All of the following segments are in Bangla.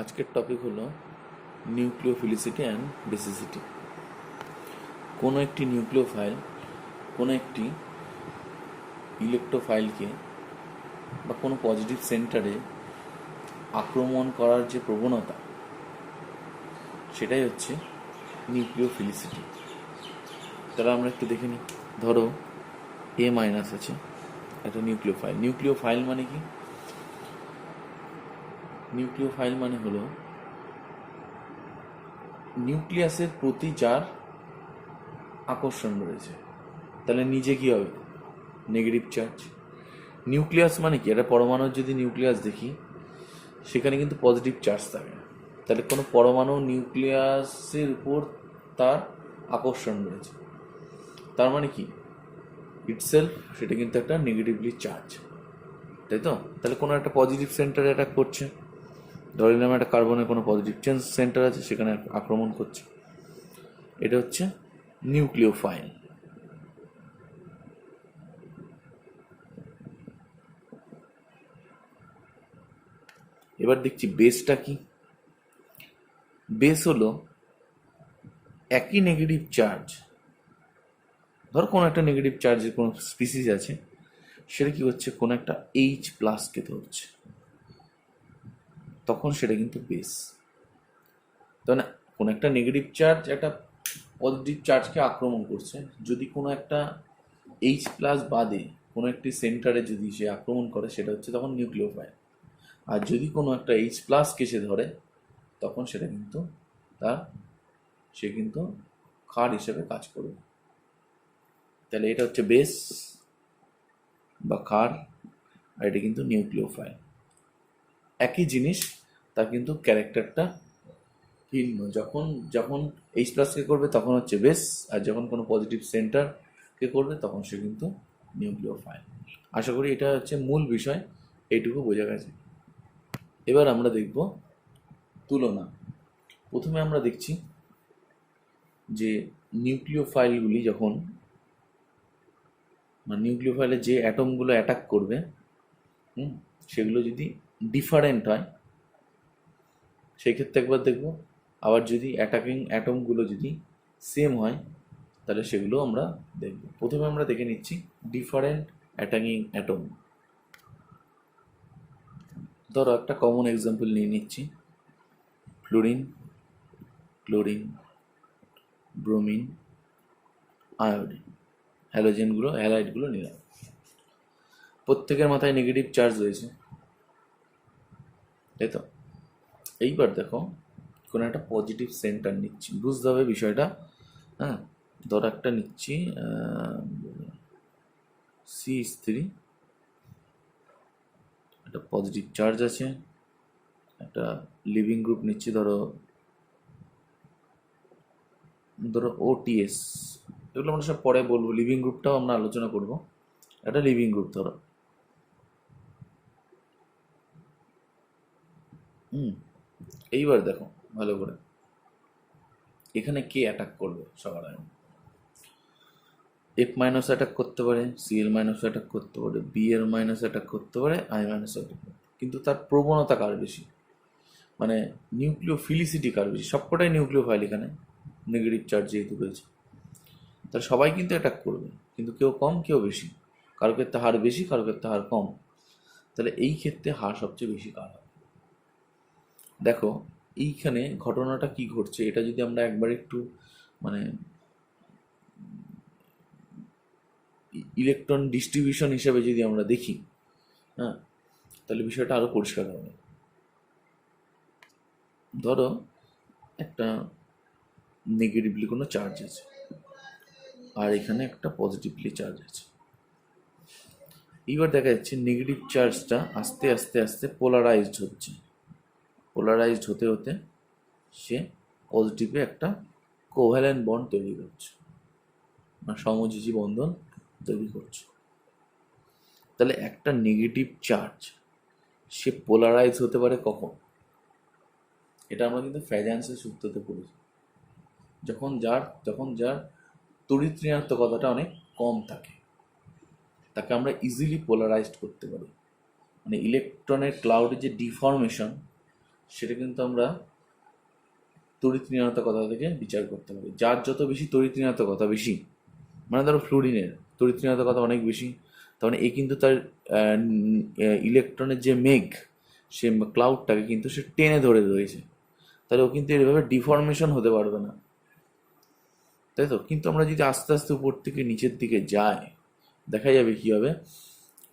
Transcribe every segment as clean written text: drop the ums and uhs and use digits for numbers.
আজকের টপিক হলো নিউক্লিওফিলিসিটি অ্যান্ড বেসিসিটি। কোনো একটি নিউক্লিওফাইল কোনো একটি ইলেকট্রোফাইলকে বা কোনো পজিটিভ সেন্টারে আক্রমণ করার যে প্রবণতা, সেটাই হচ্ছে নিউক্লিওফিলিসিটি। তাহলে আমরা একটু দেখে নিই। ধরো এ মাইনাস আছে একটা নিউক্লিওফাইল। নিউক্লিওফাইল মানে কি? নিউক্লিওফাইল মানে হলো নিউক্লিয়াসের প্রতি যার আকর্ষণ রয়েছে। তাহলে নিজে কি হবে? Negative charge. নিউক্লিয়াস মানে কি? একটা পরমাণুর যদি নিউক্লিয়াস দেখি, সেখানে কিন্তু পজিটিভ চার্জ থাকে। তাহলে কোনো পরমাণু নিউক্লিয়াসের উপর তার আকর্ষণ রয়েছে, তার মানে কি ইটসেলফ সেটা কিন্তু একটা নেগেটিভলি চার্জ, তাই তো? তাহলে কোনো একটা পজিটিভ সেন্টারে অ্যাটাক করছে। ধরে নিলাম একটা কার্বনের কোনো পজিটিভ চেঞ্জ সেন্টার আছে, সেখানে আক্রমণ করছে। এটা হচ্ছে নিউক্লিওফাইল। এবার দেখছি বেসটা কি। বেস হলো একই নেগেটিভ চার্জ। ধর কোনো একটা নেগেটিভ চার্জের কোনো স্পিসিস আছে, সেটা কি হচ্ছে? কোনো একটা এইচ প্লাসকে ধরছে, তখন সেটা কিন্তু বেস। তাই না? কোনো একটা নেগেটিভ চার্জ একটা পজিটিভ চার্জকে আক্রমণ করছে। যদি কোনো একটা এইচ প্লাস বাদে কোনো একটি সেন্টারে যদি সে আক্রমণ করে, সেটা হচ্ছে তখন নিউক্লিওফাইল। আর যদি কোনো একটা এইচ প্লাসকে সে ধরে, তখন সেটা কিন্তু সে কিন্তু ক্ষার হিসেবে কাজ করবে। তাহলে এটা হচ্ছে বেস বা ক্ষার, আর এটা কিন্তু নিউক্লিওফাইল। একই জিনিস, তার কিন্তু ক্যারেক্টারটা ভিন্ন। যখন যখন এইচ প্লাসকে করবে তখন হচ্ছে বেস, আর যখন কোনো পজিটিভ সেন্টারকে করবে তখন সে কিন্তু নিউক্লিওফাইল। আশা করি এটা হচ্ছে মূল বিষয়, এইটুকু বোঝা গেছে। এবার আমরা দেখব তুলনা। প্রথমে আমরা দেখছি যে নিউক্লিওফাইলগুলি যখন নিউক্লিওফাইলে যে অ্যাটমগুলো অ্যাটাক করবে, সেগুলো যদি ডিফারেন্ট হয়, সেই ক্ষেত্রে একবার দেখব। আবার যদি অ্যাটাকিং অ্যাটমগুলো যদি সেম হয়, তাহলে সেগুলো আমরা দেখব। প্রথমে আমরা দেখে নিচ্ছি ডিফারেন্ট অ্যাটাকিং অ্যাটম। ধরো একটা কমন এক্সাম্পল নিয়ে নিচ্ছি, ফ্লোরিন, ক্লোরিন, ব্রোমিন, আয়োডিন। হ্যালাইডগুলো নিলাম। প্রত্যেকের মাথায় নেগেটিভ চার্জ রয়েছে, তাই তো? এইবার দেখো কোনো একটা পজিটিভ সেন্টার নিচ্ছি, বুঝতে হবে বিষয়টা। হ্যাঁ, ধরো একটা নিচ্ছি CH3, একটা পজিটিভ চার্জ আছে। একটা লিভিং গ্রুপ নিচ্ছি, ধরো OTS। এগুলো আমরা সব পরে বলবো, লিভিং গ্রুপটাও আমরা আলোচনা করব। একটা লিভিং গ্রুপ ধরো, এইবার দেখো ভালো করে, এখানে কে অ্যাটাক করবে সবার আগে? F মাইনাস অ্যাটাক করতে পারে, Cl মাইনাস অ্যাটাক করতে পারে, Br মাইনাস অ্যাটাক করতে পারে, I মাইনাস অ্যাটাক করতে পারে। কিন্তু তার প্রবণতা কার বেশি, মানে নিউক্লিওফিলিসিটি কার বেশি? সবকটাই নিউক্লিওফাইল এখানে, নেগেটিভ চার্জ যেহেতু রয়েছে, তাহলে সবাই কিন্তু অ্যাটাক করবে, কিন্তু কেউ কম কেউ বেশি। কারো ক্ষেত্রে হার বেশি, কারো ক্ষেত্রে হার কম। তাহলে এই ক্ষেত্রে হার সবচেয়ে বেশি কার হবে? দেখো এইখানে ঘটনাটা কি ঘটছে, এটা যদি আমরা একবার একটু মানে ইলেকট্রন ডিস্ট্রিবিউশন হিসেবে যদি আমরা দেখি, হ্যাঁ, তাহলে বিষয়টা আরো পরিষ্কার হবে। ধরো একটা নেগেটিভলি কোনো চার্জ আছে, আর এখানে একটা পজিটিভলি চার্জ আছে। এইবার দেখা যাচ্ছে নেগেটিভ চার্জটা আস্তে আস্তে আস্তে পোলারাইজড হচ্ছে। পোলারাইজড হতে হতে সে পজিটিভে একটা কোভ্যালেন্ট বন্ড তৈরি করছে, মানে সমযোজী বন্ধন তৈরি করছে। তাহলে একটা নেগেটিভ চার্জ সে পোলারাইজ হতে পারে কখন? এটা আমরা কিন্তু ফ্যাজান্সের সূত্রতে পড়েছি। যখন যার তড়িৎ ঋণাত্মকতাটা অনেক কম থাকে, তাকে আমরা ইজিলি পোলারাইজড করতে পারি। মানে ইলেকট্রনের ক্লাউডে যে ডিফর্মেশন, সেটা কিন্তু আমরা তড়িৎ ঋণাত্মকতা থেকে বিচার করতে পারি। যার যত বেশি তড়িৎ ঋণাত্মকতা বেশি, মানে ধরো ফ্লুরিনের তড়িৎ ঋণাত্মকতা অনেক বেশি, তখন এ কিন্তু তার ইলেকট্রনের যে মেঘ, সে ক্লাউডটাকে কিন্তু সে টেনে ধরে রয়েছে, তাহলে ও কিন্তু এভাবে ডিফর্মেশন হতে পারবে না, তাই তো? কিন্তু আমরা যদি আস্তে আস্তে উপর থেকে নিচের দিকে যাই, দেখা যাবে কি হবে।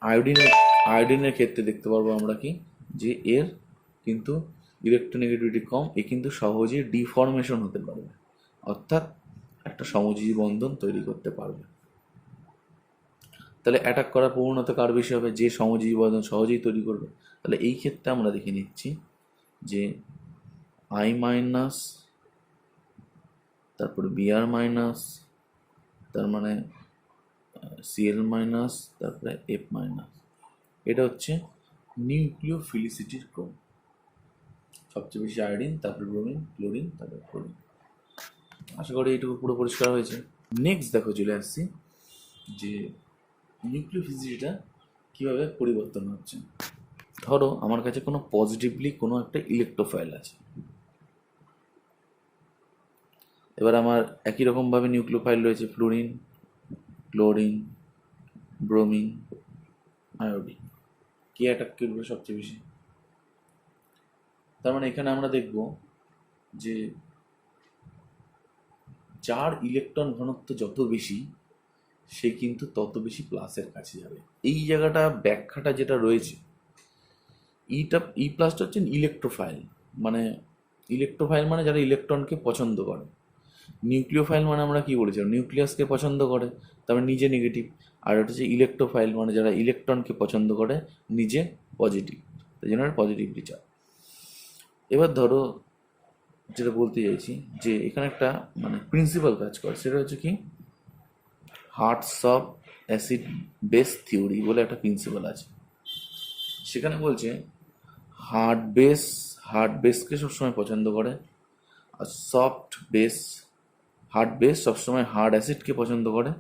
আয়োডিনের আয়োডিনের ক্ষেত্রে দেখতে পারবো আমরা কি, যে এর কিন্তু ইলেকট্রোনেগেটিভিটি কম, এ কিন্তু সহজেই ডিফর্মেশন হতে পারবে, অর্থাৎ একটা সমযোজী বন্ধন তৈরি করতে পারবে। তাহলে অ্যাটাক করার প্রবণতা কার বেশি হবে? যে সমযোজী বন্ধন সহজেই তৈরি করবে। তাহলে এই ক্ষেত্রে আমরা দেখে নিচ্ছি যে আই মাইনাস, তারপরে বিআর মাইনাস, তার মানে সিএল মাইনাস, তারপরে এফ মাইনাস, এটা হচ্ছে নিউক্লিওফিলিসিটির ক্রম। সবচেয়ে বেশি আয়োডিন, তারপরে ব্রোমিন, ক্লোরিন, তারপরে ক্লোরিন। আশা করি এইটুকু পুরো পরিষ্কার হয়েছে। নেক্সট দেখো চলে আসছি যে নিউক্লিওফিলিসিটিটা কীভাবে পরিবর্তন হচ্ছে। ধরো আমার কাছে কোনো পজিটিভলি কোনো একটা ইলেকট্রোফাইল আছে, এবার আমার একই রকমভাবে নিউক্লিওফাইল রয়েছে ফ্লুরিন, ক্লোরিন, ব্রোমিন, আয়োডিন। কে অ্যাটাক করবে সবচেয়ে বেশি? তার মানে এখানে আমরা দেখব যে যার ইলেকট্রন ঘনত্ব যত বেশি, সে কিন্তু তত বেশি প্লাসের কাছে যাবে। এই জায়গাটা ব্যাখ্যাটা যেটা রয়েছে, ই প্লাসটা হচ্ছে ইলেকট্রোফাইল, মানে ইলেকট্রোফাইল মানে যারা ইলেকট্রনকে পছন্দ করে। নিউক্লিওফাইল মানে আমরা কি বলেছিলাম, নিউক্লিয়াসকে পছন্দ করে, তারপরে নিজে নেগেটিভ। আর ওটা হচ্ছে ইলেকট্রোফাইল মানে যারা ইলেকট্রনকে পছন্দ করে, নিজে পজিটিভ, তাই জন্য পজিটিভলি চার্জ। এবার ধরো যেটা বলতে চাইছি, যে এখানে একটা মানে প্রিন্সিপাল কাজ করে, সেটা হচ্ছে কি হার্টস অফ অ্যাসিড বেস থিওরি বলে একটা প্রিন্সিপাল আছে। সেখানে বলছে হার্ড বেসকে সবসময় পছন্দ করে, আর হার্ড বেস সবসময় হার্ড অ্যাসিডকে পছন্দ করে,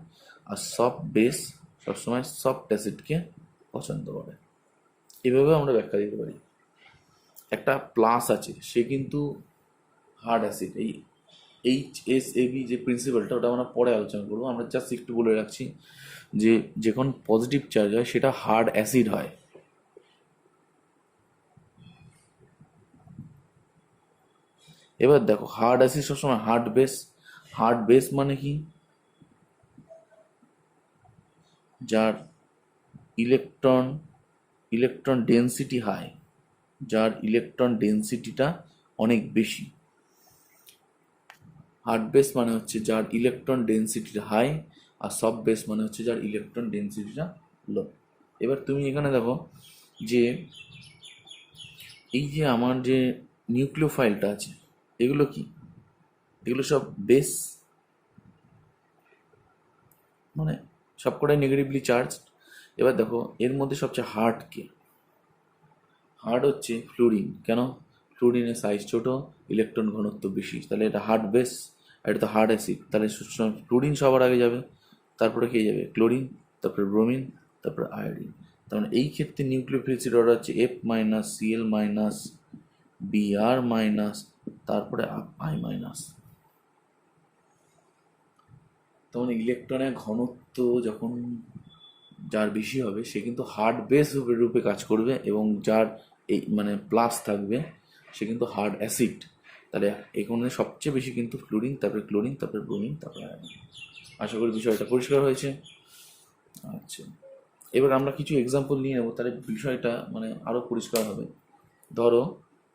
আর সফট বেস সবসময় সফট অ্যাসিডকে পছন্দ করে। এভাবে আমরা ব্যাখ্যা দিতে পারি। একটা প্লাস আছে, সে কিন্তু হার্ড অ্যাসিড, এই HSAB যে প্রিন্সিপালটা, ওটা আমরা পরে আলোচনা করবো। আমরা জাস্ট একটু বলে রাখছি যে যখন পজিটিভ চার্জ হয় সেটা হার্ড অ্যাসিড হয়। এবার দেখো হার্ড অ্যাসিড সবসময় হার্ড বেস মানে কি, যার ইলেকট্রন ডেন্সিটি হাই, যার ইলেকট্রন ডেন্সিটিটা অনেক বেশি। হার্ড বেস মানে হচ্ছে যার ইলেকট্রন ডেন্সিটি হাই, আর সফট বেস মানে হচ্ছে যার ইলেকট্রন ডেন্সিটিটা লো। এবার তুমি এখানে দেখো যে এই যে আমার যে নিউক্লিওফাইলটা আছে, এগুলো কি, এগুলো সব বেস, মানে সবকটাই নেগেটিভলি চার্জ। এবার দেখো এর মধ্যে সবচেয়ে হার্ড হচ্ছে ফ্লুরিন। কেন? ফ্লুরিনের সাইজ ছোট, ইলেকট্রন ঘনত্ব বেশি, তাহলে এটা হার্ড বেস, আর এটা তো হার্ড অ্যাসিড, তাহলে ফ্লুরিন সবার আগে যাবে, তারপরে কে যাবে? ক্লোরিন, তারপরে ব্রোমিন, তারপরে আয়োডিন। তার মানে এই ক্ষেত্রে নিউক্লিওফিলিসিটি অর্ডার হচ্ছে F minus, Cl minus, Br minus, তারপরে I মাইনাস। তখন ইলেকট্রনের ঘনত্ব যখন যার বেশি হবে, সে কিন্তু হার্ড বেস রূপে কাজ করবে, এবং যার এই মানে প্লাস থাকবে, সে কিন্তু হার্ড অ্যাসিড। তাহলে এখানে সবচেয়ে বেশি কিন্তু ফ্লুরিন, তারপরে ক্লোরিন, তারপরে ব্রোমিন, তারপরে আয়োডিন। আশা করি বিষয়টা পরিষ্কার হয়েছে। আচ্ছা, এবার আমরা কিছু এক্সাম্পল নিয়ে নেবো, তাহলে বিষয়টা মানে আরও পরিষ্কার হবে। ধরো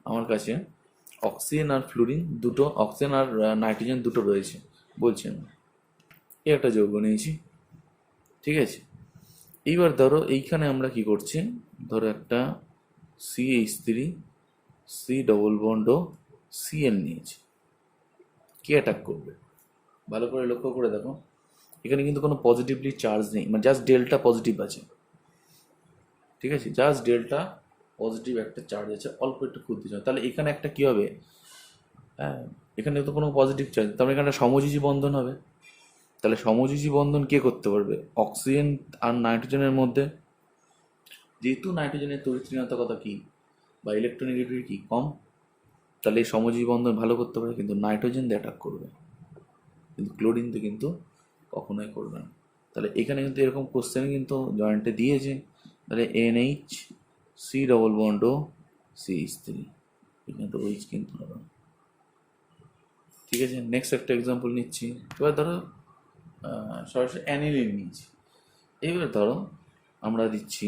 আমার কাছে অক্সিজেন আর ফ্লুরিন দুটো, অক্সিজেন আর নাইট্রোজেন দুটো রয়েছে বলছেন, এই একটা যৌগ নিয়েছি, ঠিক আছে। এইবার ধরো এইখানে আমরা কি করছি, ধরো একটা CH3 C++ নিয়েছি। কে অ্যাটাক করবে? ভালো করে লক্ষ্য করে দেখো, এখানে কিন্তু কোনো পজিটিভলি চার্জ নেই, মানে জাস্ট ডেল্টা পজিটিভ আছে, ঠিক আছে, জাস্ট ডেল্টা পজিটিভ একটা চার্জ আছে, অল্প একটু ক্ষুদ্র চার্জ। তাহলে এখানে একটা কি হবে, হ্যাঁ এখানে তো কোনো পজিটিভ চার্জ, তাহলে এখানে একটা সমযোজী বন্ধন হবে। তাহলে সমযোজী বন্ধন কে করতে পারবে? অক্সিজেন আর নাইট্রোজেনের মধ্যে। যেহেতু নাইট্রোজেনের তড়িৎ ঋণাত্মকতা কি বা ইলেকট্রোনেগেটিভিটি কি কম, তাহলে এই সমজীবী বন্ধন ভালো করতে পারে, কিন্তু নাইট্রোজেন দিয়ে অ্যাটাক করবে, কিন্তু ক্লোরিন দিয়ে কিন্তু কখনোই করবে না। তাহলে এখানে কিন্তু এরকম কোশ্চেন কিন্তু জয়েন্টে দিয়েছে। তাহলে NH C++O CH3, এখানে তো OH কিন্তু হবে। ঠিক আছে, নেক্সট একটা এক্সাম্পল নিচ্ছি। এবার ধরো সরাসরি অ্যানিলিন নিচ্ছি। এবার ধরো আমরা দিচ্ছি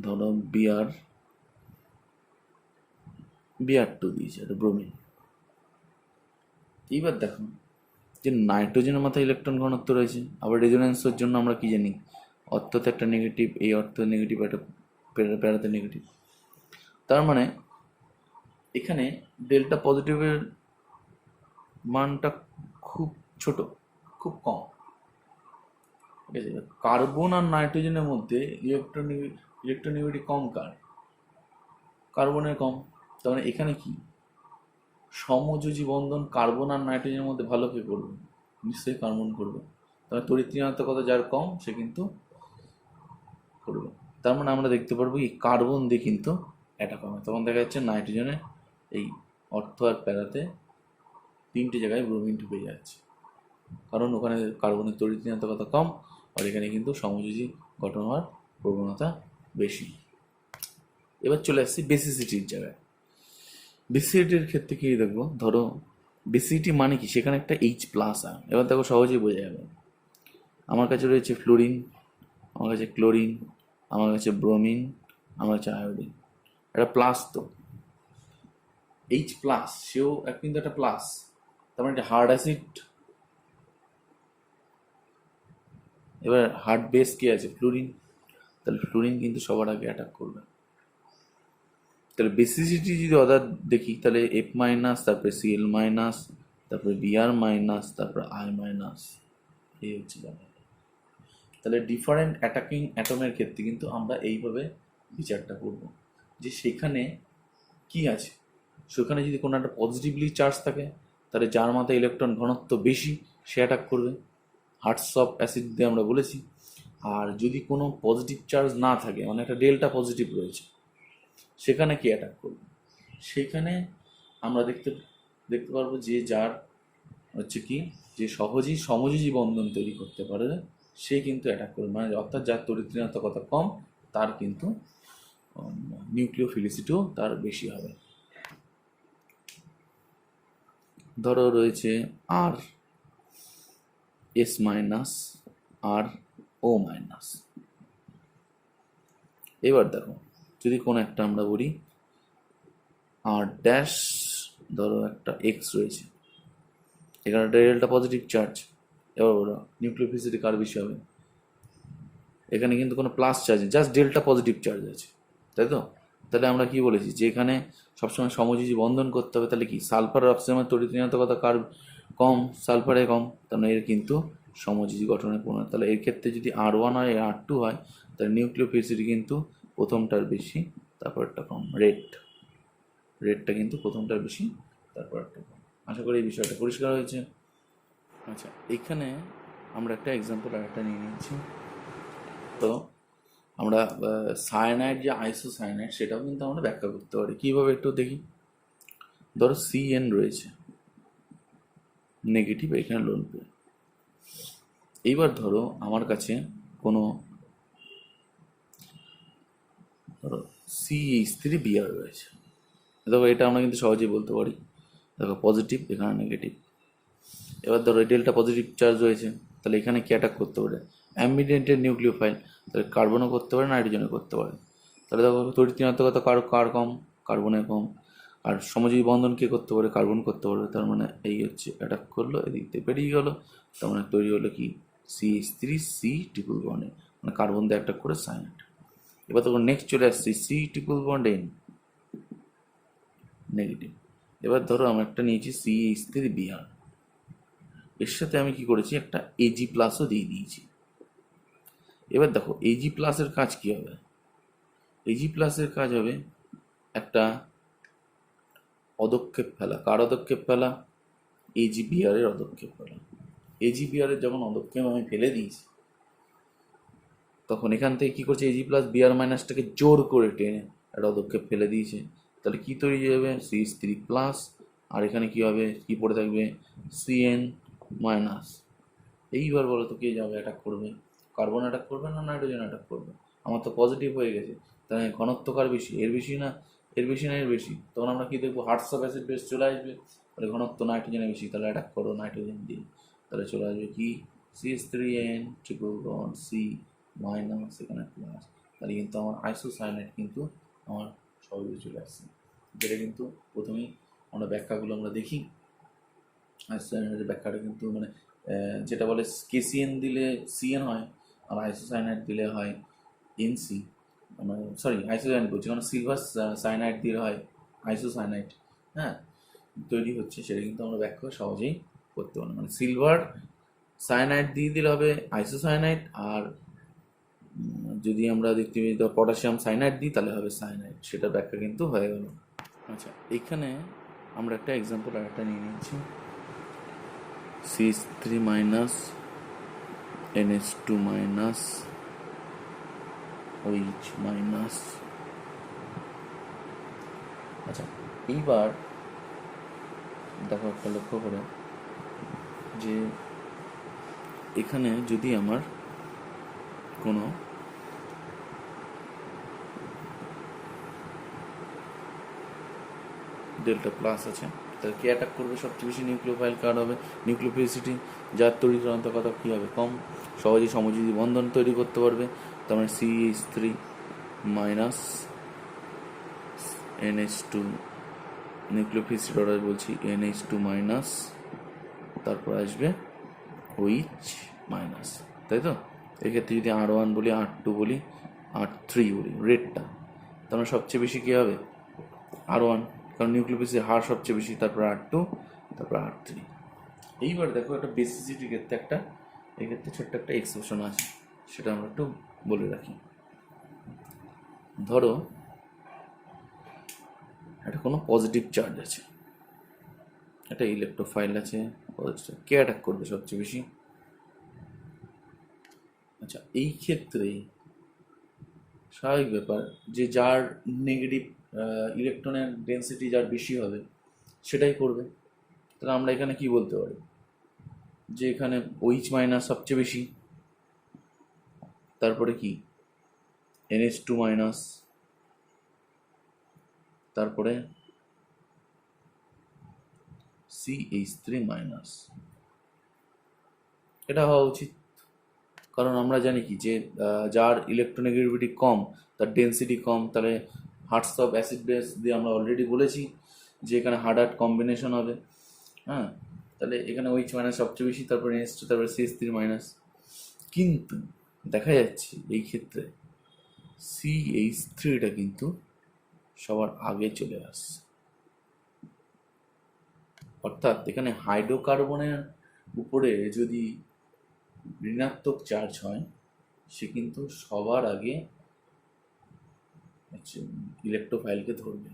ধরো Br2 দিয়েছে, এটা ব্রোমিন। এইবার দেখো যে নাইট্রোজেনের মাথায় ইলেকট্রন ঘনত্ব রয়েছে, আবার রেজোনেন্সের জন্য আমরা কি জানি, অর্থতে একটা নেগেটিভ, এই অর্থ নেগেটিভ, একটা প্যারাতে নেগেটিভ। তার মানে এখানে ডেল্টা পজিটিভের মানটা খুব ছোট, খুব কম। ঠিক আছে, কার্বন আর নাইট্রোজেনের মধ্যে ইলেকট্রোনেগেটিভ কম কার্বনের কম। তার মানে এখানে কি সমযোজী বন্ধন কার্বন আর নাইট্রোজেনের মধ্যে ভালো কে করবে? নিশ্চয়ই কার্বন করবে। তবে তড়িৎ ঋণাত্মকতা যার কম সে কিন্তু করবে। তার মানে আমরা দেখতে পারবো এই কার্বন দিয়ে কিন্তু অ্যাটাক হবে। তখন দেখা যাচ্ছে নাইট্রোজেনের এই অর্থ আর প্যারাতে তিনটে জায়গায় ব্রোমিন ঢুকে যাচ্ছে, কারণ ওখানে কার্বনের তড়িৎ ঋণাত্মকতা কম, আর এখানে কিন্তু সমযোজী গঠন হওয়ার প্রবণতা বেশি। এবার চলে আসছি বেসিসিটির জায়গায়। বেসিসিটির ক্ষেত্রে কি দেখবো, ধরো বেসিসিটি মানে কি, সেখানে একটা H+ আর। এবার দেখো সহজেই বোঝা যাবে। আমার কাছে রয়েছে ফ্লোরিন, আমার কাছে ক্লোরিন, আমার কাছে ব্রোমিন, আমার কাছে আয়োডিন। একটা প্লাস তো H+, সেও কিন্তু একটা প্লাস, তার মানে একটা হার্ড অ্যাসিড। এবার হার্ড বেস কি আছে, ফ্লোরিন। তাহলে ফ্লোরিন কিন্তু সবার আগে অ্যাটাক করবে। তাহলে বেসিসিটি যদি অর্ডার দেখি, তাহলে F-, তারপরে Cl-, তারপরে Br-, তারপরে I-, এই হচ্ছে ব্যাপার। তাহলে ডিফারেন্ট অ্যাটাকিং অ্যাটমের ক্ষেত্রে কিন্তু আমরা এইভাবে বিচারটা করব, যে সেখানে কি আছে। সেখানে যদি কোনো একটা পজিটিভলি চার্জ থাকে, তাহলে যার মাথায় ইলেকট্রন ঘনত্ব বেশি সে অ্যাটাক করবে, হার্টস অফ অ্যাসিড দিয়ে আমরা বলেছি। আর যদি কোনো পজিটিভ চার্জ না থাকে, মানে একটা ডেল্টা পজিটিভ রয়েছে, সেখানে কি অ্যাটাক করবে? সেখানে আমরা দেখতে পারবো যে যার হচ্ছে কি, যে সহজেই সমযোজী বন্ধন তৈরি করতে পারে সে কিন্তু অ্যাটাক করবে, মানে অর্থাৎ যার তড়িৎ ঋণাত্মকতা কম তার কিন্তু নিউক্লিওফিলিসিটিও তার বেশি হবে। ধরো রয়েছে RS-, RO-। এবার দেখো যদি কোনো একটা আমরা বলি R', ধরো একটা X রয়েছে, এখানে ডেল্টা পজিটিভ চার্জ। এবার বলো নিউক্লিওফিলিসিটি কার বেশি হবে? এখানে কিন্তু কোনো plus charge, just delta positive charge আছে, তাই তো? তাহলে আমরা কি বলেছি, যে এখানে সবসময় সমযোজী বন্ধন করতে হবে। তাহলে কি সালফার আর অক্সিজেনের তড়িৎ ঋণাত্মকতা কার কম? সালফারে কম, তার মানে এর কিন্তু সমযোজী গঠনের প্রবণতা। তাহলে এর ক্ষেত্রে যদি R1 আর R2 হয়, তাহলে নিউক্লিওফিলিসিটি কিন্তু প্রথমটার বেশি, তারপরটা কম। রেডটা কিন্তু প্রথমটার বেশি, তারপরটা কম। আশা করি এই বিষয়টা পরিষ্কার হয়েছে। আচ্ছা, এখানে আমরা একটা এক্সাম্পল আরেকটা নিয়ে নিচ্ছি। তো আমরা সায়ানাইড, যে আইসোসায়ানাইড, সেটাও কিন্তু আমরা ব্যাখ্যা করতে পারি। কীভাবে একটু দেখি। ধরো CN রয়েছে নেগেটিভ, এখানে লোন পে। এইবার ধরো আমার কাছে কোনো ধরো CH3Br রয়েছে। দেখো এটা আমরা কিন্তু সহজেই বলতে পারি, দেখো পজিটিভ, এখানে নেগেটিভ। এবার ধরো ডেল্টা পজিটিভ চার্জ রয়েছে, তাহলে এখানে কি অ্যাটাক করতে পারে? অ্যাম্বিডেন্টের নিউক্লিওফাইল, তাহলে কার্বনও করতে পারে, নাইট্রোজেনও করতে পারে। তাহলে দেখো তড়িৎ ঋণাত্মকতা কার কম? কার্বনের কম। আর সমযোজী বন্ধন কে করতে পারে? কার্বন করতে পারবে। তার মানে এই হচ্ছে অ্যাটাক করলো, এদিক থেকে বেরিয়ে গেলো, তার মানে তৈরি হলো কি CH3C ট্রিপল বন্ডে, মানে কার্বন দিয়ে অ্যাটাক করে সায়ানাইড। এবার তখন নেক্সট চলে আসছে C+N নেগেটিভ। এবার ধরো আমরা একটা নিয়েছি CH3Br, এর সাথে আমি কি করেছি, একটা Ag+ও দিয়ে দিয়েছি। এবার দেখো Ag+এর কাজ কি হবে? Ag+এর কাজ হবে একটা পদক্ষেপ ফেলা। কার পদক্ষেপ ফেলা? AgBr এর পদক্ষেপ ফেলা। এজিবিআরের যখন অদক্ষেপ আমি ফেলে দিয়েছি, তখন এখান থেকে কী করছে, এজি প্লাস বিআর মাইনাসটাকে জোর করে টেনে একটা অদক্ষেপ ফেলে দিয়েছে। তাহলে কী তৈরি হয়ে যাবে, CH3 প্লাস, আর এখানে কী হবে, কী পড়ে থাকবে, CN মাইনাস। এইবার বলো তো কে যাবে অ্যাটাক করবে, কার্বন অ্যাটাক করবে না নাইট্রোজেন অ্যাটাক করবে? আমার তো পজিটিভ হয়ে গেছে, তাহলে ঘনত্ব কার বেশি, এর বেশি না এর বেশি না এর বেশি? তখন আমরা কী দেখবো, হার্টস অফ অ্যাসিড বেস চলে আসবে, তাহলে ঘনত্ব নাইট্রোজেনের বেশি, তাহলে অ্যাটাক করো নাইট্রোজেন দিয়ে, তাহলে চলে আসবে কি, CH3N triple bond C minus, এখানে প্লাস, তাহলে কিন্তু আমার আইসোসায়ানাইড কিন্তু আমার সহজে চলে আসছে। যেটা কিন্তু প্রথমেই আমরা ব্যাখ্যাগুলো আমরা দেখি। আইসোসায়ানাইডের ব্যাখ্যাটা কিন্তু মানে যেটা বলে KCN দিলে CN হয়, আর আইসোসায়ানাইড দিলে হয় NC, মানে সরি আইসোসায়ানাইড বলছি, কারণ সিলভার সায়ানাইড দিলে হয় আইসোসায়ানাইড। হ্যাঁ, তৈরি হচ্ছে, সেটা কিন্তু আমরা ব্যাখ্যা সহজেই করতে পারি। মানে সিলভার সায়ানাইড দিয়ে দিলে হবে আইসোসায়ানাইড, আর যদি আমরা দেখতে পাই পটাশিয়াম সায়ানাইড দিই তাহলে হবে সায়ানাইড, সেটার ব্যাখ্যা কিন্তু হয়ে গেল। আচ্ছা, এখানে আমরা একটা এক্সাম্পল আর একটা নিয়ে নিচ্ছি, CH3 minus NH2 minus OH minus. আচ্ছা, এইবার দেখো একটা লক্ষ্য করে যে এখানে যদি আমার কোনো ডেল্টা প্লাস আছে, তাহলে কে অ্যাটাক করবে সবচেয়ে বেশি, নিউক্লিওফাইল কার্ড হবে, নিউক্লিওফিলিসিটি যার তড়িৎরন্তকতা কী হবে, কম, সহজেই সমযোজী বন্ধন তৈরি করতে পারবে। তার মানে CH3 মাইনাস NH2, নিউক্লিওফিলিসিটি অর্ডার বলছি NH2 মাইনাস, তারপর আসবে OH মাইনাস, তাই তো? এক্ষেত্রে যদি R1 বলি, R2 বলি, R3 বলি, রেডটা, তার মানে সবচেয়ে বেশি কী হবে, R1, কারণ নিউক্লিওফিলিসিটির হার সবচেয়ে বেশি, তারপর R2, তারপর R3। এইবার দেখো একটা বেসিসিটির ক্ষেত্রে এক্ষেত্রে ছোট্ট একটা এক্সেপশন আছে, সেটা আমরা একটু বলে রাখি। ধরো একটা কোনো পজিটিভ চার্জ আছে, একটা ইলেকট্রোফাইল আছে, কে অ্যাটাক করবে সবচেয়ে বেশি? আচ্ছা, এই ক্ষেত্রে স্বাভাবিক ব্যাপার যে যার নেগেটিভ ইলেকট্রনের ডেন্সিটি যার বেশি হবে সেটাই করবে। তাহলে আমরা এখানে কি বলতে পারি, যে এখানে OH মাইনাস সবচেয়ে বেশি, তারপরে কি NH2 মাইনাস, তারপরে CH3 মাইনাস। এটা হওয়া উচিত, কারণ আমরা জানি কি যে যার ইলেকট্রোনেগেটিভিটি কম তার ডেন্সিটি কম, তাহলে হার্টস অফ অ্যাসিড বেস দিয়ে আমরা অলরেডি বলেছি যে এখানে হার্ড হার্ড কম্বিনেশন হবে। হ্যাঁ, তাহলে এখানে OH মাইনাস সবচেয়ে বেশি, তারপরে NH2, তারপরে CH3 মাইনাস। কিন্তু দেখা যাচ্ছে এই ক্ষেত্রে CH3টা কিন্তু সবার আগে চলে আসছে, অর্থাৎ এখানে হাইড্রোকার্বনের উপরে যদি ঋণাত্মক চার্জ হয় সে কিন্তু সবার আগে ইলেকট্রোফাইলকে ধরবে।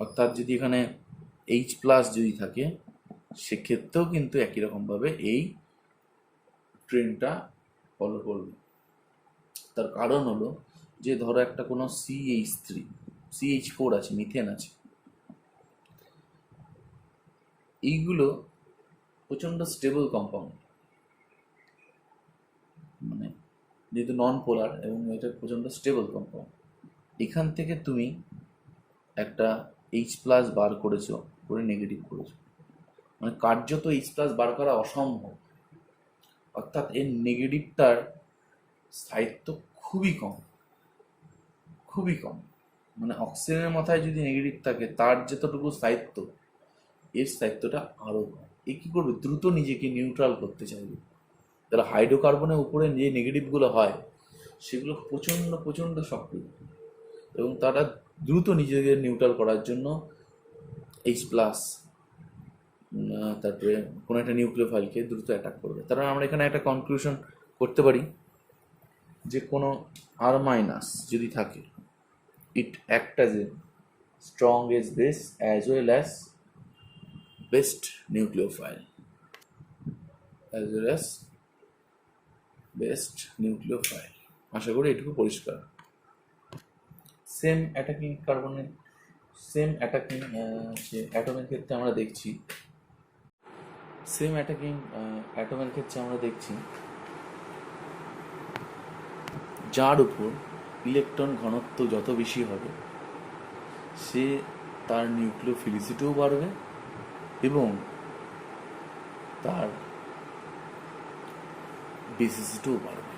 অর্থাৎ যদি এখানে H প্লাস যদি থাকে সেক্ষেত্রেও কিন্তু একই রকমভাবে এই ট্রেনটা ফলো করবে। তার কারণ হলো যে ধরো একটা কোনো CH3 CH4 আছে, মিথেন আছে, এইগুলো প্রচণ্ড স্টেবল কম্পাউন্ড, মানে যেহেতু নন পোলার এবং এটা প্রচণ্ড স্টেবল কম্পাউন্ড, এখান থেকে তুমি একটা H প্লাস বার করেছো, করে নেগেটিভ করেছো, মানে কার্যত H প্লাস বার করা অসম্ভব। অর্থাৎ এর নেগেটিভটার স্থায়িত্ব খুবই কম, খুবই কম। মানে অক্সিজেনের মাথায় যদি নেগেটিভ থাকে তার যতটুকু স্থায়িত্ব, এর স্থায়িত্বটা আরও কম। এ কী করবে, দ্রুত নিজেকে নিউট্রাল করতে চাইবে। তাহলে হাইড্রোকার্বনের উপরে যে নেগেটিভগুলো হয় সেগুলো প্রচণ্ড প্রচণ্ড সক্রিয়, এবং তারা দ্রুত নিজেদের নিউট্রাল করার জন্য H প্লাস তারপরে কোনো একটা নিউক্লিওফাইলকে দ্রুত অ্যাটাক করবে। তার আমরা এখানে একটা কনক্লুশন করতে পারি যে কোনো R মাইনাস যদি থাকে, it act as a strong as base as well as best nucleophile. As well as best nucleophile. আশা করি এটুকু পরিষ্কার। সেম অ্যাটাকিং কার্বনের সেম অ্যাটাকিং যে অ্যাটমের ক্ষেত্রে আমরা দেখছি যার উপর ইলেকট্রন ঘনত্ব যত বেশি হবে সে তার নিউক্লিওফিলিসিটিও বাড়বে এবং তার বেসিসিটিও বাড়বে।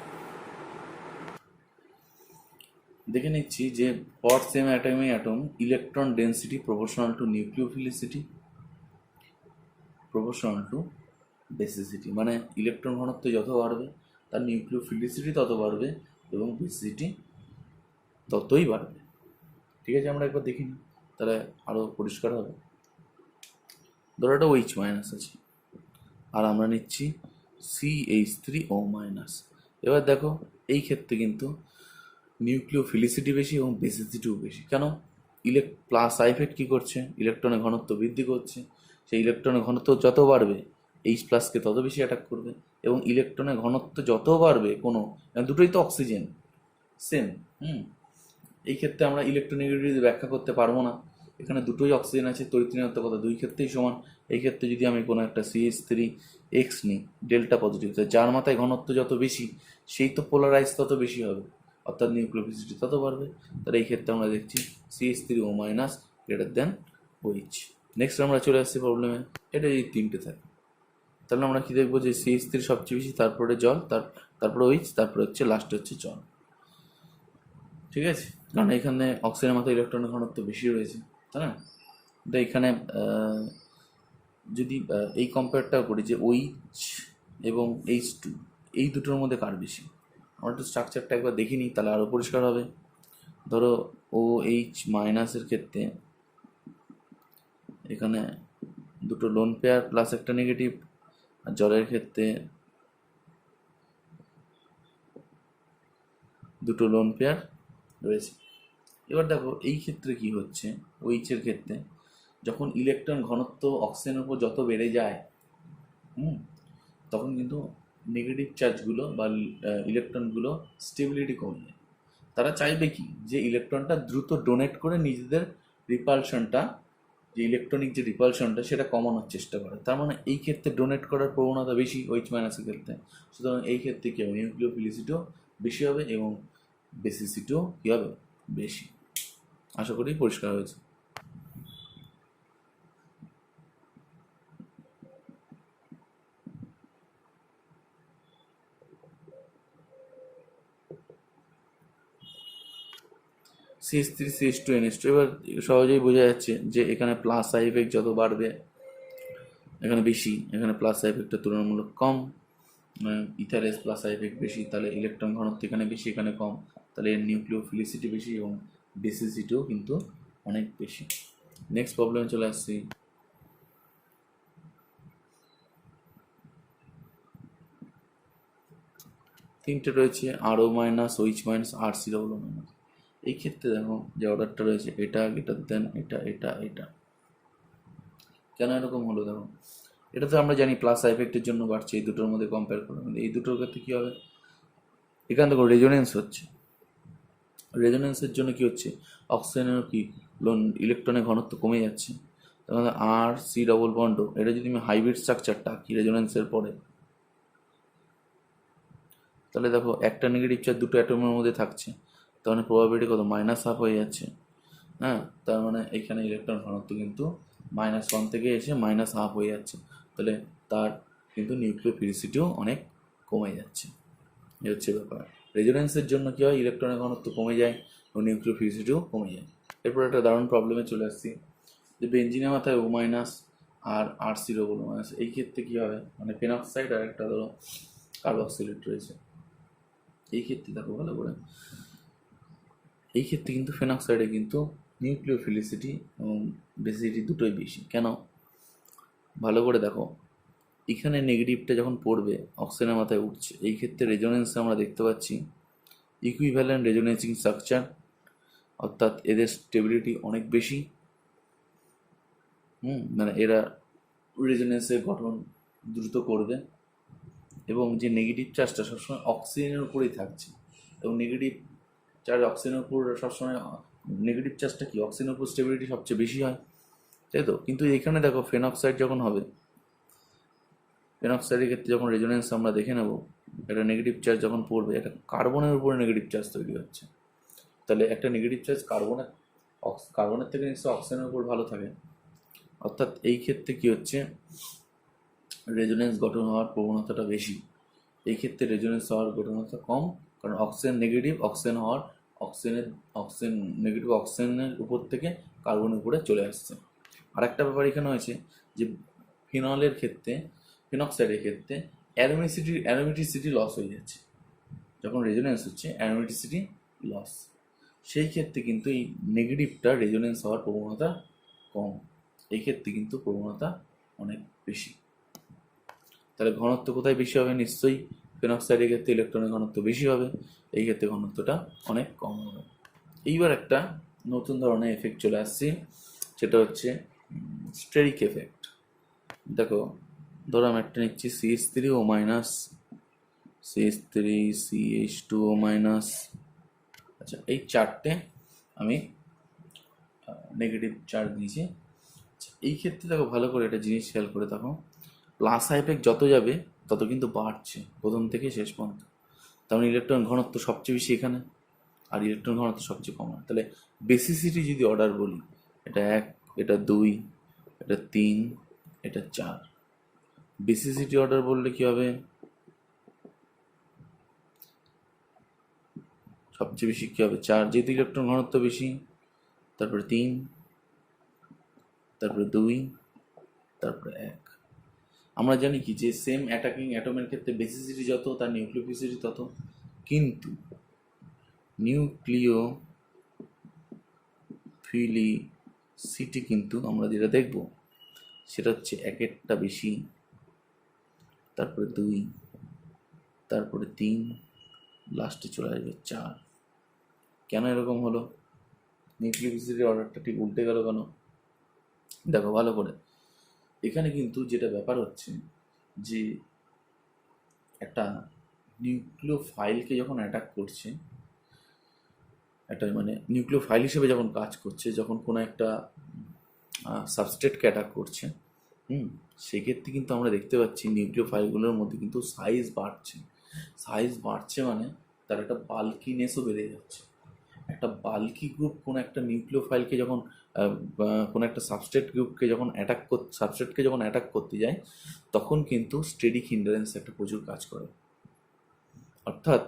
দেখে নিচ্ছি যে for same atom electron density proportional to nucleophilicity proportional to basicity, মানে ইলেকট্রন ঘনত্ব যত বাড়বে তার নিউক্লিওফিলিসিটি তত বাড়বে এবং বেসিসিটি ততই বাড়বে। ঠিক আছে, আমরা একবার দেখি নিই, তাহলে আরও পরিষ্কার হবে। ধরো একটা OH মাইনাস আছে আর আমরা নিচ্ছি CH3O মাইনাস। এবার দেখো এই ক্ষেত্রে কিন্তু নিউক্লিওফিলিসিটি বেশি এবং বেসিসিটিও বেশি। কেন? প্লাস আইফেক্ট কী করছে? ইলেকট্রনের ঘনত্ব বৃদ্ধি করছে। সেই ইলেকট্রনের ঘনত্ব যত বাড়বে H প্লাসকে তত বেশি অ্যাটাক করবে এবং ইলেকট্রনের ঘনত্ব যত বাড়বে দুটোই তো অক্সিজেন সেম। এই ক্ষেত্রে আমরা ইলেকট্রোনেগেটিভিটি ব্যাখ্যা করতে পারবো না, এখানে দুটোই অক্সিজেন আছে, তড়িৎ-ঋণাত্মকতা দুই ক্ষেত্রেই সমান। এই ক্ষেত্রে যদি আমি কোনো একটা CH3X নিই ডেল্টা পজিটিভ, যার মাথায় ঘনত্ব যত বেশি সেই তো পোলারাইজ তত বেশি হবে, অর্থাৎ নিউক্লিওফিলিসিটি তত বাড়বে। তাহলে এই ক্ষেত্রে আমরা দেখছি CH3O minus greater than OH। Next আমরা চলে আসছি প্রবলেমে। এটা এই তিনটে থাকে, তাহলে আমরা কি দেখবো যে CH3 সবচেয়ে বেশি, তারপরে জল, তারপরে OH, তারপরে হচ্ছে লাস্টে হচ্ছে জল। ঠিক আছে, কারণ এখানে অক্সিজেনের মাথায় ইলেকট্রনের ঘনত্ব বেশি রয়েছে, তাই না? তো এখানে যদি এই কম্পেয়ারটাও করি যে OH এবং H2 এই দুটোর মধ্যে কার বেশি, আমরা একটু স্ট্রাকচারটা একবার দেখি নিই, তাহলে আরও পরিষ্কার হবে। ধরো OH মাইনাসের ক্ষেত্রে এখানে দুটো লোন পেয়ার প্লাস একটা নেগেটিভ, আর জলের ক্ষেত্রে দুটো লোন পেয়ার রয়েছে। এবার দেখো এই ক্ষেত্রে কি হচ্ছে, OH এর ক্ষেত্রে যখন ইলেকট্রন ঘনত্ব অক্সিজেনের উপর যত বেড়ে যায় তখন কিন্তু নেগেটিভ চার্জগুলো বা ইলেকট্রনগুলো স্টেবিলিটি কমে যায়। তারা চাইবে কি যে ইলেকট্রনটা দ্রুত ডোনেট করে নিজেদের রিপালশনটা, যে ইলেকট্রনিক যে রিপালশনটা সেটা কমানোর চেষ্টা করে। তার মানে এই ক্ষেত্রে ডোনেট করার প্রবণতা বেশি OH মাইনাসের ক্ষেত্রে। সুতরাং এই ক্ষেত্রে কী হবে, নিউক্লিওফিলিসিটিও বেশি হবে এবং বেসিসিটিও কী হবে, বেশি। আশা করি পরিষ্কার হয়েছে। CH3CH2NH2, এবার সহজেই বোঝা যাচ্ছে যে এখানে প্লাস আই এফেক্ট যত বাড়বে এখানে বেশি, এখানে প্লাস আই এফেক্টটা তুলনামূলক কম। ইথারেস প্লাস আই এফেক্ট বেশি, তাহলে ইলেকট্রন ঘনত্ব এখানে বেশি এখানে কম, তাহলে এর নিউক্লিওফিলিসিটি বেশি এবং বেসিসিটিও কিন্তু অনেক বেশি। নেক্সট প্রবলেমে চলে আসছি। তিনটে রয়েছে, RO minus, OH minus, RCOO minus. এই ক্ষেত্রে দেখো যে অর্ডারটা রয়েছে এটা গ্রেটার দেন এটা এটা এটা, কেন এরকম হলো? দেখো এটা তো আমরা জানি প্লাস এফেক্টের জন্য বাড়ছে, এই দুটোর মধ্যে কম্পেয়ার করে এই দুটোর ক্ষেত্রে কী হবে, এখান থেকে রেজোনেন্স হচ্ছে। রেজোনেন্সের জন্য কি হচ্ছে, অক্সিজেনের কি ইলেকট্রনের ঘনত্ব কমে যাচ্ছে। তখন RC বন্ড, এটা যদি আমি হাইব্রিড স্ট্রাকচারটা কি রেজোনেন্সের পরে, তাহলে দেখো একটা নেগেটিভ চার্জ দুটো অ্যাটমের মধ্যে থাকছে, তার মানে প্রবাবিলিটি কত, -1/2 হয়ে যাচ্ছে। হ্যাঁ, তার মানে এখানে ইলেকট্রন ঘনত্ব কিন্তু -1 থেকে এসে -1/2 হয়ে যাচ্ছে, তাহলে তার কিন্তু নিউক্লিওফিলিসিটিও অনেক কমে যাচ্ছে। এই হচ্ছে ব্যাপার। রেজোনেন্সের জন্য কী হয়, ইলেকট্রনের ঘনত্ব কমে যায় এবং নিউক্লিওফিলিসিটিও কমে যায়। এরপর একটা দারুণ প্রবলেমে চলে আসছি যে বেঞ্জিনের মাথায় O মাইনাস আর RCOO-। এই ক্ষেত্রে কী হবে, মানে ফেনক্সাইড আর একটা ধরো কার্বক্সিলেট রয়েছে। এই ক্ষেত্রে দেখো ভালো করে, এই ক্ষেত্রে কিন্তু ফেনক্সাইডে কিন্তু নিউক্লিওফিলিসিটি এবং বেসিসিটি দুটোই বেশি। কেন, ভালো করে দেখো, এখানে নেগেটিভটা যখন পড়বে অক্সিজেনের মাথায় উঠছে, এই ক্ষেত্রে রেজোনেন্সে আমরা দেখতে পাচ্ছি ইকুইভ্যালেন্ট রেজোনেন্সিং স্ট্রাকচার, অর্থাৎ এদের স্টেবিলিটি অনেক বেশি। মানে এরা রেজোনেন্সের গঠন দ্রুত করবে এবং যে নেগেটিভ চার্জটা সবসময় অক্সিজেনের উপরেই থাকছে, এবং নেগেটিভ চার্জ অক্সিজেনের উপর সবসময়, নেগেটিভ চার্জটা কি অক্সিজেনের উপর স্টেবিলিটি সবচেয়ে বেশি হয়, তাই তো? কিন্তু এখানে দেখো ফেনক্সাইড যখন হবে, ফেনক্সাইডের ক্ষেত্রে যখন রেজোনেন্স আমরা দেখে নেব, একটা নেগেটিভ চার্জ যখন পড়বে, একটা কার্বনের উপরে নেগেটিভ চার্জ তৈরি হচ্ছে, তাহলে একটা নেগেটিভ চার্জ কার্বনের থেকে নিশ্চয়ই অক্সিজেনের উপর ভালো থাকে। অর্থাৎ এই ক্ষেত্রে কি হচ্ছে, রেজোনেন্স গঠন হওয়ার প্রবণতাটা বেশি। এই ক্ষেত্রে রেজোনেন্স হওয়ার প্রবণতা কম, কারণ অক্সিজেন নেগেটিভ, অক্সিজেন নেগেটিভ অক্সিজেনের উপর থেকে কার্বনের উপরে চলে আসছে। আর একটা ব্যাপার এখানে হয়েছে যে ফিনলের ক্ষেত্রে, ফিনক্সাইডের ক্ষেত্রে অ্যারোমেটিসিটি লস হয়ে যাচ্ছে যখন রেজোনেন্স হচ্ছে, অ্যারোমেটিসিটি লস। সেই ক্ষেত্রে কিন্তু এই নেগেটিভটা রেজোনেন্স হওয়ার প্রবণতা কম, এই ক্ষেত্রে কিন্তু প্রবণতা অনেক বেশি। তাহলে ঘনত্ব কোথায় বেশি হবে? নিশ্চয়ই ফেনক্সাইডের ক্ষেত্রে ইলেকট্রনের ঘনত্ব বেশি হবে, এই ক্ষেত্রে ঘনত্বটা অনেক কম হবে। এইবার একটা নতুন ধরনের এফেক্ট চলে আসছে, সেটা হচ্ছে স্টেরিক এফেক্ট। দেখো, ধরো আমি একটা নিচ্ছি CH3O minus, CH3, CH2O minus. আচ্ছা, এই চারটে আমি নেগেটিভ চার্জ দিয়েছি। এই ক্ষেত্রে দেখো ভালো করে একটা জিনিস খেয়াল করে দেখো, প্লাস এফেক্ট যত যাবে তত কিন্তু বাড়ছে প্রথম থেকে শেষ পর্যন্ত। তার মানে ইলেকট্রন ঘনত্ব সবচেয়ে বেশি এখানে, আর ইলেকট্রন ঘনত্ব সবচেয়ে কম। তাহলে বেসিসিটি যদি অর্ডার বলি, এটা 1, এটা 2, এটা 3, এটা 4। বেসিসিটি অর্ডার বললে কি হবে? সবচেয়ে বেশি কি হবে? 4, যেহেতু ইলেকট্রন ঘনত্ব বেশি, তারপরে 3, তারপরে 2, তারপরে 1। আমরা জানি কি যে সেম অ্যাটাকিং অ্যাটমের ক্ষেত্রে বেসিসিটি যত, তার নিউক্লিওফিলিসিটি তত, কিন্তু নিউক্লিওফিলিসিটি কিন্তু আমরা যেটা দেখব সেটা হচ্ছে 1-এরটা বেশি, তারপরে 2, তারপরে 3, লাস্টে চলে আসবে 4। কেন এরকম হলো? নিউক্লিওফিলিসিটির অর্ডারটা ঠিক উল্টে গেল কেন? দেখো ভালো করে, এখানে কিন্তু যেটা ব্যাপার হচ্ছে যে একটা নিউক্লিওফাইলকে যখন অ্যাটাক করছে, একটা মানে নিউক্লিওফাইল হিসেবে যখন কাজ করছে, যখন কোনো একটা সাবস্ট্রেটকে অ্যাটাক করছে, সেক্ষেত্রে কিন্তু আমরা দেখতে পাচ্ছি নিউক্লিওফাইলগুলোর মধ্যে কিন্তু সাইজ বাড়ছে, মানে তার একটা বাল্কিনেসও বেড়ে যাচ্ছে। একটা বাল্কি গ্রুপ কোনো একটা নিউক্লিওফাইলকে যখন কোনো একটা সাবস্ট্রেটকে যখন অ্যাটাক করতে যায়, তখন কিন্তু স্টেরিক হিন্ডারেন্স একটা প্রচুর কাজ করে। অর্থাৎ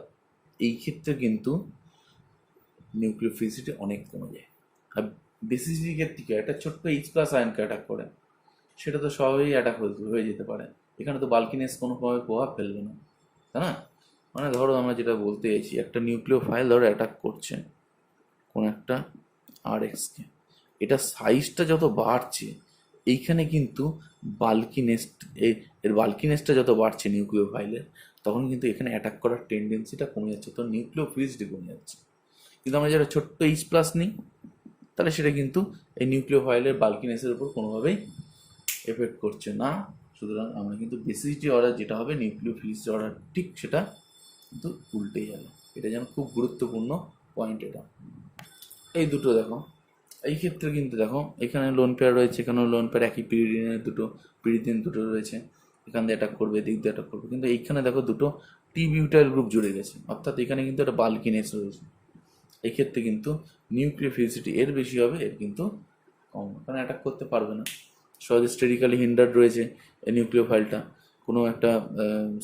এই ক্ষেত্রে কিন্তু নিউক্লিওফিলিসিটি অনেক কমে যায়। আর বেসিসিটির ক্ষেত্রে কি, একটা ছোট্ট H+ আয়নকে অ্যাটাক করে, সেটা তো সহজেই অ্যাটাক হয়ে যেতে পারে। এখানে তো বাল্কিনেস কোনোভাবে প্রভাব ফেলবে না, তাই না? মানে ধরো আমরা যেটা বলতে চাইছি, একটা নিউক্লিওফাইল ধরো অ্যাটাক করছে কোন একটা RXকে, এটা সাইজটা যত বাড়ছে, এইখানে কিন্তু এর বাল্কিনেসটা যত বাড়ছে নিউক্লিওফাইলের, তখন কিন্তু এখানে অ্যাটাক করার টেন্ডেন্সিটা কমে যাচ্ছে, তো নিউক্লিওফিলিসিটি কমে যাচ্ছে। কিন্তু আমরা যারা ছোট্ট H+ নিই, তাহলে সেটা কিন্তু এই নিউক্লিওফাইলের বাল্কিনেসের উপর কোনোভাবেই এফেক্ট করছে না। সুতরাং আমরা কিন্তু বেসিসিটি অর্ডার যেটা হবে, নিউক্লিওফিলিসিটি অর্ডার ঠিক সেটা কিন্তু উল্টে যাবে। এটা যেন খুব গুরুত্বপূর্ণ পয়েন্ট। এটা এই দুটো দেখো, এই ক্ষেত্রে কিন্তু দেখো এখানে লোন পেয়ার রয়েছে, এখানেও লোন পেয়ার, একই পিরিডিন দুটো রয়েছে, এখান দিয়ে অ্যাটাক করবে, এদিক দিয়ে অ্যাটাক করবে, কিন্তু এইখানে দেখো দুটো T-বিউটাইল গ্রুপ জুড়ে গেছে, অর্থাৎ এখানে কিন্তু একটা বাল্কিনেস রয়েছে। এই ক্ষেত্রে কিন্তু নিউক্লিওফিলিসিটি এর বেশি হবে, এর কিন্তু কম, কারণ অ্যাটাক করতে পারবে না, সহজে স্টেরিক্যালি হিন্ডার্ড রয়েছে এই নিউক্লিওফাইলটা। কোনো একটা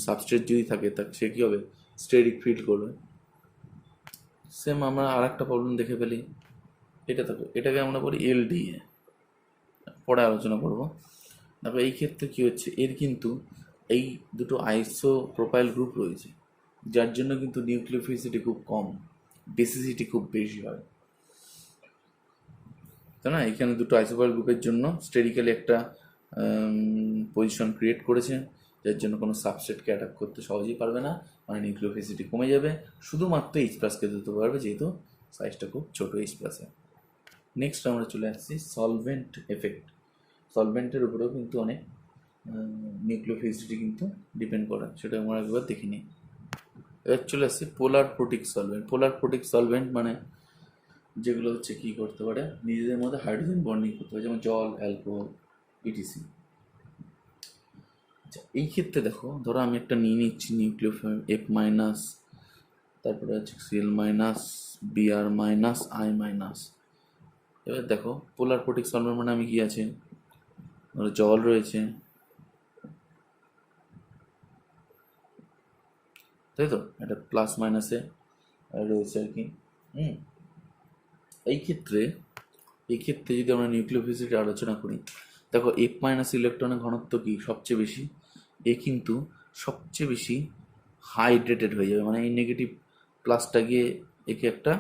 সাবস্ট্রেট যদি থাকে, তা সে কী হবে? স্টেরিক ফিল্ড করবে। সেম আমরা আর একটা প্রবলেম দেখে ফেলি, এটা দেখো, এটাকে আমরা বলি LDA, পরে আলোচনা করব। দেখো এই ক্ষেত্রে কী হচ্ছে, এর কিন্তু এই দুটো আইসোপ্রোপাইল গ্রুপ রয়েছে, যার জন্য কিন্তু নিউক্লিওফিলিসিটি খুব কম, বেসিসিটি খুব বেশি হয়, তাই না? এখানে দুটো আইসোপ্রোপাইল গ্রুপের জন্য স্টেরিক্যালি একটা পজিশন ক্রিয়েট করেছে, যার জন্য কোনো সাবস্ট্রেটকে অ্যাটাক করতে সহজেই পারবে না, মানে নিউক্লিওফিলিসিটি কমে যাবে, শুধুমাত্র H+কে দিতে পারবে, যেহেতু সাইজটা খুব ছোটো H+-এর। নেক্সট আমরা চলে আসছি সলভেন্ট এফেক্ট। সলভেন্টের উপরেও কিন্তু অনেক নিউক্লিওফিলিসিটি কিন্তু ডিপেন্ড করে, সেটা আমরা একবার দেখে নিই। এবার চলে আসছে পোলার প্রোটিক সলভেন্ট। পোলার প্রোটিক সলভেন্ট মানে যেগুলো হচ্ছে কী করতে পারে, নিজেদের মধ্যে হাইড্রোজেন বন্ডিং করতে পারে, যেমন জল, অ্যালকোহল, ইটিসি। আচ্ছা, এই ক্ষেত্রে দেখো, ধরো আমি একটা নিয়ে নিচ্ছি নিউক্লিওফিল F মাইনাস, তারপরে হচ্ছে Cl minus, Br minus, I minus. এবার দেখো পোলার প্রোটিক সলভেন্ট মানে আমি কি আছে, ধরো জল রয়েছে, তাই তো, এটা প্লাস মাইনাসে রয়েছে আর কি। এই ক্ষেত্রে যদি আমরা নিউক্লিওফিলিসিটি আলোচনা করি, দেখো F মাইনাস ইলেকট্রনের ঘনত্ব কি সবচেয়ে বেশি, এ কিন্তু সবচেয়ে বেশি হাইড্রেটেড হয়ে যাবে, মানে এই নেগেটিভ প্লাসটা গিয়ে একে একটা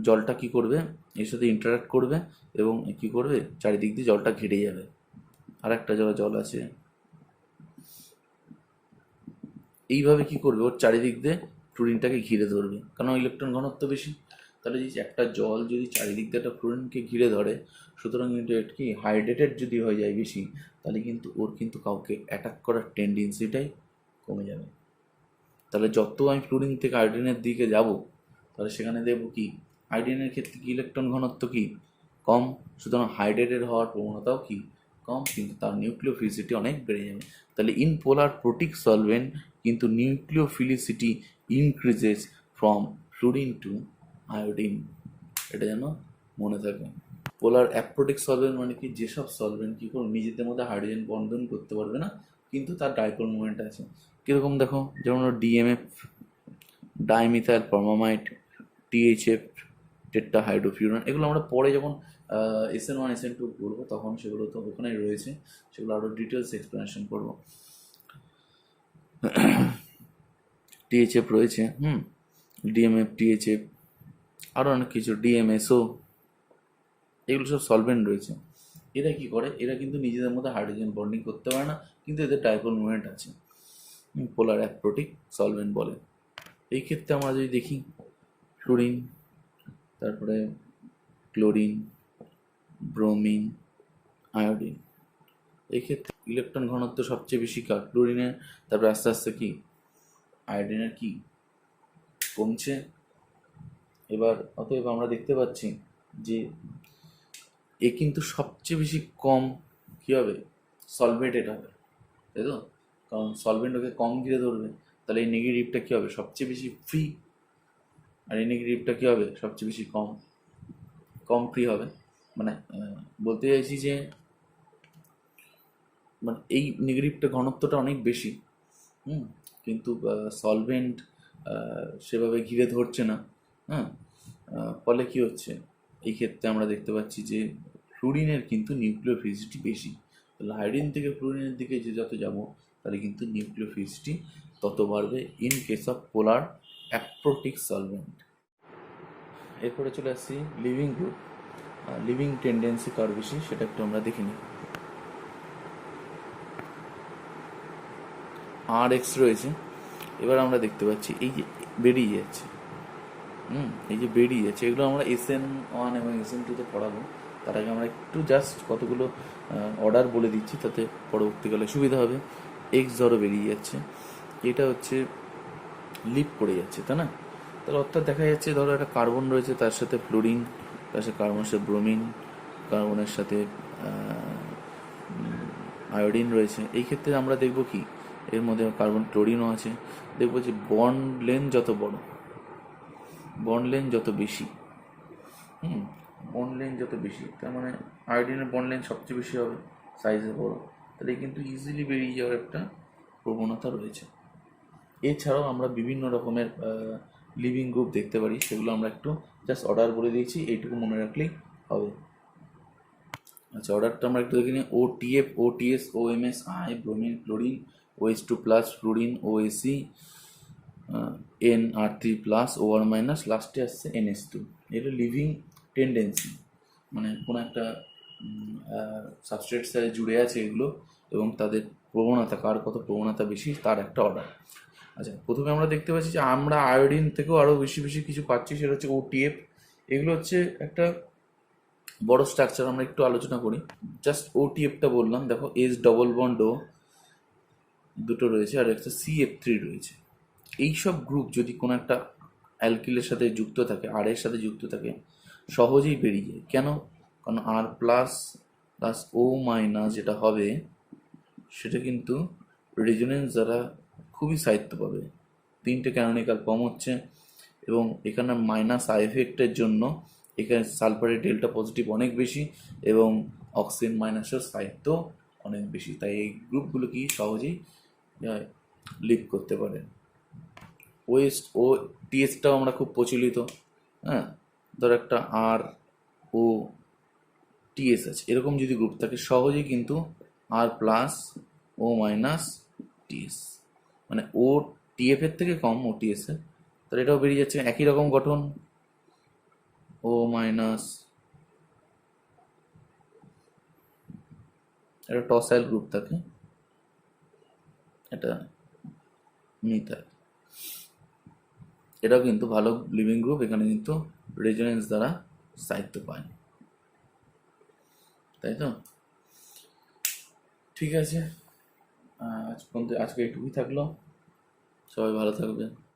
জলটা কি করবে, এর সাথে ইন্টারাক্ট করবে এবং কি করবে, চারিদিক দিয়ে জলটা ঘিরে যাবে। আর একটা জায়গায় জল আছে, এইভাবে কি করবে, ওর চারিদিক দিয়ে ফ্লুরিনটাকে ঘিরে ধরবে, কারণ ইলেকট্রন ঘনত্ব বেশি। তাহলে যদি একটা জল যদি চারিদিক দিয়ে একটা ফ্লুরিনকে ঘিরে ধরে, সুতরাং কিন্তু এটা কি হাইড্রেটেড যদি হয়ে যায় বেশি, তাহলে কিন্তু ওর কিন্তু কাউকে অ্যাটাক করার টেন্ডেন্সিটাই কমে যাবে। তাহলে যত আমি ফ্লুরিন থেকে আয়োডিনের দিকে যাব, তাহলে সেখানে দেখবো কি আয়োডিনের ক্ষেত্রে কি ইলেকট্রন ঘনত্ব কি কম, সুতরাং হাইড্রেটেড হওয়ার প্রবণতাও কি কম, কিন্তু তার নিউক্লিওফিলিসিটি অনেক বেড়ে যাবে। তাহলে ইন পোলার প্রোটিক সলভেন্ট কিন্তু nucleophilicity increases from fluorine to iodine, এটা যেন মনে থাকে। পোলার অ্যাপ্রোটিক সলভেন্ট মানে কি, যেসব সলভেন্ট কী করবে নিজেদের মধ্যে হাইড্রোজেন বন্ধন করতে পারবে না, কিন্তু তার ডাইপোল মুভমেন্ট আছে। কীরকম দেখো, যেমন ডিএমএফ, ডাইমিথাইল ফর্মামাইড, টিএইচএফ, টেট্রাহাইড্রোফিউরান, এগুলো আমরা পরে যখন SN1 SN2 করবো তখন সেগুলো তো ওখানেই রয়েছে, সেগুলো আরও ডিটেলস এক্সপ্লেনেশন করবো। টিএইচএফ রয়েছে, ডিএমএফ, টিএইচএফ, আরও অনেক কিছু, ডিএমএসও, এগুলো সব সলভেন্ট রয়েছে। এরা কি করে, এরা কিন্তু নিজেদের মধ্যে হাইড্রোজেন বন্ডিং করতে পারে না, কিন্তু এদের ডাইপোল মুভমেন্ট আছে, পোলার অ্যাপ্রোটিক সলভেন্ট বলে। এই ক্ষেত্রে আমরা যদি দেখি ফ্লুরিন, তারপরে ক্লোরিন, ব্রোমিন, আয়োডিন, এই ক্ষেত্রে ইলেকট্রন ঘনত্ব সবচেয়ে বেশি কার, ক্লোরিনের, তারপরে আস্তে আস্তে কি আয়োডিনের কি কমছে। এবার অতএব আমরা দেখতে পাচ্ছি যে এ কিন্তু সবচেয়ে বেশি কম কী হবে, সলভেটেড হবে, তাই তো, কারণ সলভেন্ট ওকে কম ঘিরে ধরবে, তাহলে এই নেগেটিভটা কী হবে, সবচেয়ে বেশি ফ্রি, আর এই নেগেটিভটা কী হবে, সবচেয়ে বেশি কম ফ্রি হবে। মানে বলতে চাইছি যে মানে এই নেগেটিভটা ঘনত্বটা অনেক বেশি, কিন্তু সলভেন্ট সেভাবে ঘিরে ধরছে না, ফলে কি হচ্ছে, এই ক্ষেত্রে আমরা দেখতে পাচ্ছি যে ফ্লুরিনের কিন্তু নিউক্লিওফিলিসিটি বেশি। তাহলে হাইড্রোজেন থেকে ফ্লুরিনের দিকে যে যত যাব, তাহলে কিন্তু নিউক্লিওফিলিসিটি তত বাড়বে in case of polar aprotic solvent. এরপরে চলে আসছি লিভিং গ্রুপ, লিভিং টেন্ডেন্সি কার বেশি সেটা একটু আমরা দেখে নিই। RX রয়েছে, এবার আমরা দেখতে পাচ্ছি এই যে বেরিয়ে যাচ্ছে, এই যে বেরিয়ে যাচ্ছে, এগুলো আমরা SN1 এবং SN2-তে পড়াবো। তার আগে আমরা একটু জাস্ট কতগুলো অর্ডার বলে দিচ্ছি, তাতে পরবর্তীকালে সুবিধা হবে। X ধরো বেরিয়ে যাচ্ছে, এটা হচ্ছে লিপ করে যাচ্ছে, তাই না, তাহলে অর্থাৎ দেখা যাচ্ছে ধরো একটা কার্বন রয়েছে, তার সাথে ফ্লুরিন, তার সাথে কার্বনের সাথে ব্রোমিন, কার্বনের সাথে আয়োডিন রয়েছে। এই ক্ষেত্রে আমরা দেখব কি এর মধ্যে কার্বন ক্লোরিনও আছে, দেখবো যে বন্ড লেন্থ যত বড়, বন্ড লেন্থ যত বেশি, বন্ড লেন্থ যত বেশি, তার মানে আয়োডিনের বন্ড লেন্থ সবচেয়ে বেশি হবে, সাইজে বড়, তাহলে কিন্তু ইজিলি বেরিয়ে যাওয়ার একটা প্রবণতা রয়েছে। এছাড়াও আমরা বিভিন্ন রকমের লিভিং গ্রুপ দেখতে পারি, সেগুলো আমরা একটু জাস্ট অর্ডার বলে দিয়েছি, এইটুকু মনে রাখলেই হবে। আচ্ছা, অর্ডারটা আমরা একটু দেখে নিই। OTF, OTS, OMS, I, bromine, chlorine, OH2 plus, fluorine, OAC, NR3 plus, OR minus, লাস্টে আসছে NH2। এটা লিভিং টেন্ডেন্সি, মানে কোনো একটা সাবস্ট্রেট সাথে জুড়ে আছে এগুলো, এবং তাদের প্রবণতা, কার কত প্রবণতা বেশি তার একটা অর্ডার। আচ্ছা, প্রথমে আমরা দেখতে পাচ্ছি যে আমরা আয়োডিন থেকেও আরও বেশি বেশি কিছু পাচ্ছি, সেটা হচ্ছে OTF। এগুলো হচ্ছে একটা বড় স্ট্রাকচার আমরা একটু আলোচনা করি। জাস্ট ওটিএফটা বললাম, দেখো এস ডবল বন্ড ও দুটো রয়েছে আর একটা CF3 রয়েছে। এইসব গ্রুপ যদি কোনো একটা অ্যালকিলের সাথে যুক্ত থাকে, আর এর সাথে যুক্ত থাকে, সহজেই বেরিয়ে যায়। কেন? কারণ আর প্লাস প্লাস ও মাইনাস যেটা হবে সেটা কিন্তু রেজোনেন্স দ্বারা খুবই সাহিত্য পাবে। তিনটে ক্যানোনিকাল ফর্ম হচ্ছে এবং এখানে মাইনাস আই এফেক্টের জন্য এখানে সালফারের ডেল্টা পজিটিভ অনেক বেশি এবং অক্সিজেন মাইনাসের সাহিত্য অনেক বেশি, তাই এই গ্রুপগুলো কি সহজেই লিভ করতে পারে। ওয়েস্ট ও টিএসটাও আমরা খুব প্রচলিত, হ্যাঁ, ধর একটা আর ও টিএস আছে, এরকম যদি গ্রুপ থাকে সহজেই কিন্তু আর প্লাস ও মাইনাস টিএস, মানে ও টিএফ এর থেকে কম ও টিএস এর, তাহলে এটাও বেরিয়ে যাচ্ছে একই রকম গঠন, ও মাইনাস, এটা টসাইল গ্রুপ থাকে, এটা মিথাইল, এটাও কিন্তু ভালো লিভিং গ্রুপ, এখানে কিন্তু রেজোনেন্স দ্বারা স্থায়িত্ব পায়, তাই তো? ঠিক আছে, আজকে এইটুকুই থাকলো, সবাই ভালো থাকবে।